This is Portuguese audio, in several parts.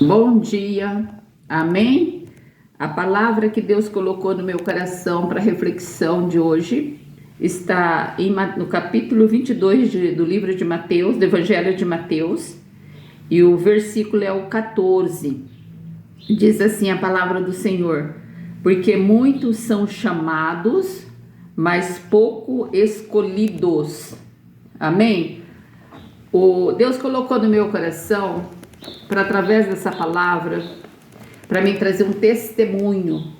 Bom dia, amém? A palavra que Deus colocou no meu coração para reflexão de hoje está no capítulo 22 do livro de Mateus, do Evangelho de Mateus, e o versículo é o 14. Diz assim a palavra do Senhor: porque muitos são chamados, mas pouco escolhidos. Amém? Deus colocou no meu coração, para através dessa palavra, para mim trazer um testemunho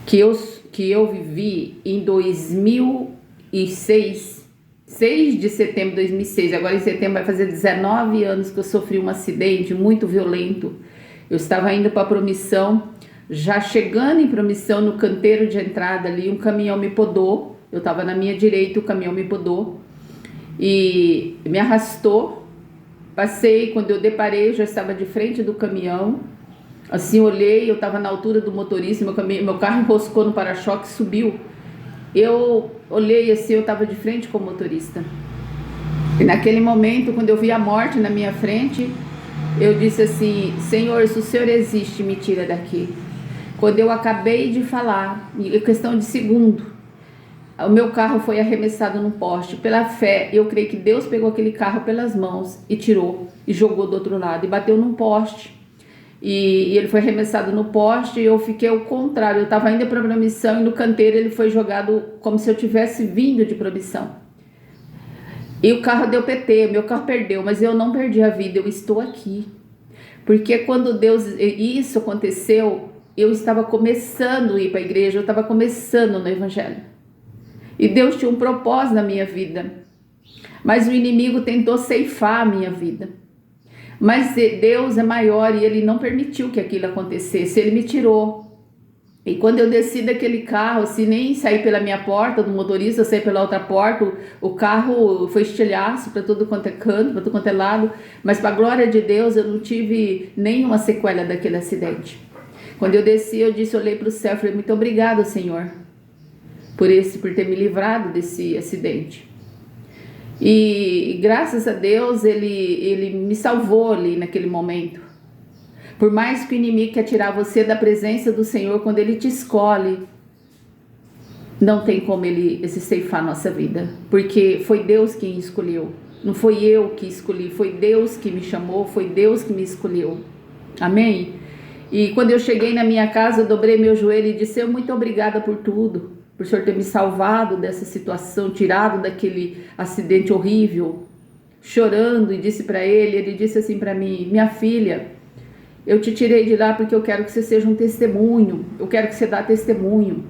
que eu vivi em 2006, 6 de setembro de 2006. Agora em setembro vai fazer 19 anos que eu sofri um acidente muito violento. Eu estava indo para Promissão, já chegando em Promissão, no canteiro de entrada ali, um caminhão me podou. Eu estava na minha direita, o caminhão me podou e me arrastou. Passei, quando eu deparei, eu já estava de frente do caminhão. Assim, olhei, eu estava na altura do motorista, meu carro enroscou no para-choque, subiu. Eu olhei assim, eu estava de frente com o motorista. E naquele momento, quando eu vi a morte na minha frente, eu disse assim: Senhor, se o Senhor existe, me tira daqui. Quando eu acabei de falar, em questão de segundo, o meu carro foi arremessado num poste. Pela fé, eu creio que Deus pegou aquele carro pelas mãos e tirou e jogou do outro lado e bateu num poste. E ele foi arremessado no poste e eu fiquei ao contrário. Eu estava indo para a Promissão e no canteiro ele foi jogado como se eu tivesse vindo de Promissão. E o carro deu PT, meu carro perdeu, mas eu não perdi a vida, eu estou aqui. Porque quando isso aconteceu, eu estava começando a ir para a igreja, eu estava começando no Evangelho. E Deus tinha um propósito na minha vida, mas o inimigo tentou ceifar a minha vida. Mas Deus é maior e Ele não permitiu que aquilo acontecesse, Ele me tirou. E quando eu desci daquele carro, se nem saí pela minha porta do motorista, eu saí pela outra porta, o carro foi estilhaço para todo quanto é canto, para todo quanto é lado, mas para a glória de Deus eu não tive nenhuma sequela daquele acidente. Quando eu desci, eu olhei para o céu e falei: muito obrigado, Senhor, por ter me livrado desse acidente. E graças a Deus ele me salvou ali naquele momento. Por mais que o inimigo quer tirar você da presença do Senhor, quando ele te escolhe, não tem como ele ceifar a nossa vida, porque foi Deus quem escolheu. Não foi eu que escolhi, foi Deus que me chamou, foi Deus que me escolheu. Amém? E quando eu cheguei na minha casa, eu dobrei meu joelho e disse: muito obrigada por tudo, por o Senhor ter me salvado dessa situação, tirado daquele acidente horrível. Chorando, e disse para ele disse assim para mim: minha filha, eu te tirei de lá porque eu quero que você seja um testemunho, eu quero que você dê testemunho.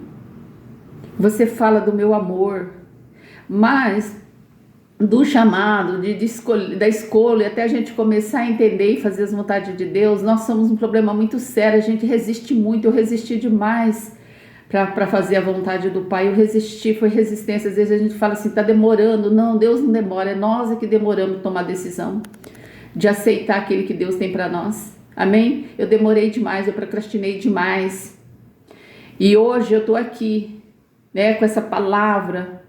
Você fala do meu amor, mas do chamado, da escolha, até a gente começar a entender e fazer as vontades de Deus, nós somos um problema muito sério, a gente resiste muito, eu resisti demais para fazer a vontade do Pai. Eu resisti, foi resistência. Às vezes a gente fala assim: tá demorando. Não, Deus não demora, é nós é que demoramos de tomar a decisão de aceitar aquilo que Deus tem para nós. Amém? Eu demorei demais, eu procrastinei demais, e hoje eu tô aqui, né, com essa palavra.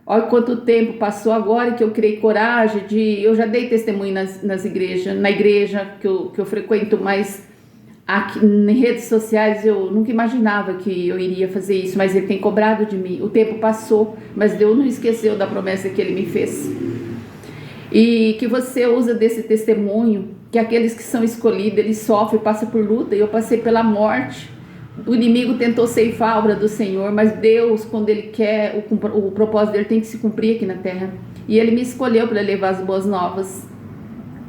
Olha quanto tempo passou agora que eu criei coragem eu já dei testemunho nas igrejas, na igreja que eu frequento, mas aqui, em redes sociais, eu nunca imaginava que eu iria fazer isso, mas Ele tem cobrado de mim. O tempo passou, mas Deus não esqueceu da promessa que Ele me fez. E que você usa desse testemunho, que aqueles que são escolhidos, eles sofrem, passam por luta. Eu passei pela morte. O inimigo tentou ceifar a obra do Senhor, mas Deus, quando Ele quer, o propósito dele tem que se cumprir aqui na terra. E Ele me escolheu para levar as boas novas.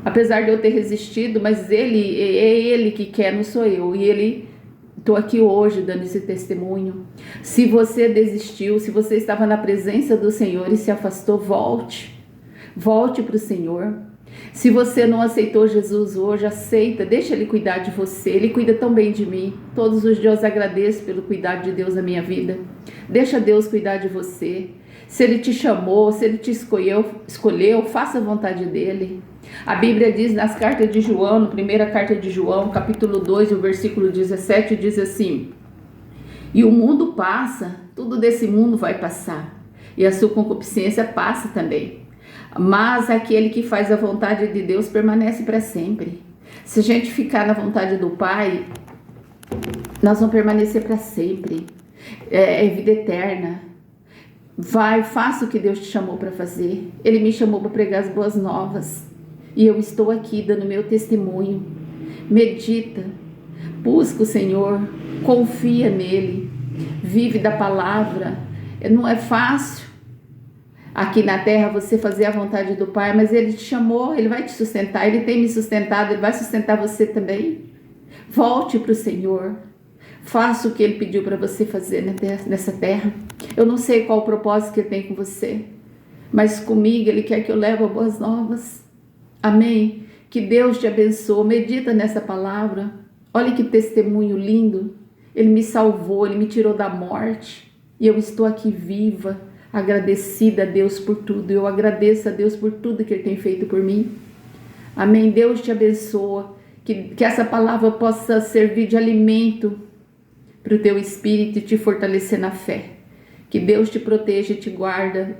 Apesar de eu ter resistido, mas é Ele que quer, não sou eu. E estou aqui hoje dando esse testemunho. Se você desistiu, se você estava na presença do Senhor e se afastou, volte. Volte para o Senhor. Se você não aceitou Jesus hoje, aceita, deixa Ele cuidar de você. Ele cuida tão bem de mim. Todos os dias eu agradeço pelo cuidado de Deus na minha vida. Deixa Deus cuidar de você. Se Ele te chamou, se Ele te escolheu, faça a vontade dEle. A Bíblia diz nas cartas de João, na primeira carta de João, capítulo 2, o versículo 17, diz assim: e o mundo passa, tudo desse mundo vai passar, e a sua concupiscência passa também. Mas aquele que faz a vontade de Deus permanece para sempre. Se a gente ficar na vontade do Pai, nós vamos permanecer para sempre. É vida eterna. Vai, faça o que Deus te chamou para fazer. Ele me chamou para pregar as boas novas. E eu estou aqui dando meu testemunho. Medita, busca o Senhor, confia nele, vive da palavra. Não é fácil aqui na terra você fazer a vontade do Pai, mas Ele te chamou, Ele vai te sustentar, Ele tem me sustentado, Ele vai sustentar você também. Volte para o Senhor, faça o que Ele pediu para você fazer nessa terra. Eu não sei qual o propósito que Ele tem com você, mas comigo Ele quer que eu leve boas novas. Amém? Que Deus te abençoe. Medita nessa palavra. Olha que testemunho lindo. Ele me salvou, Ele me tirou da morte. E eu estou aqui viva, agradecida a Deus por tudo. Eu agradeço a Deus por tudo que Ele tem feito por mim. Amém? Deus te abençoe. Que essa palavra possa servir de alimento para o teu espírito e te fortalecer na fé. Que Deus te proteja e te guarda.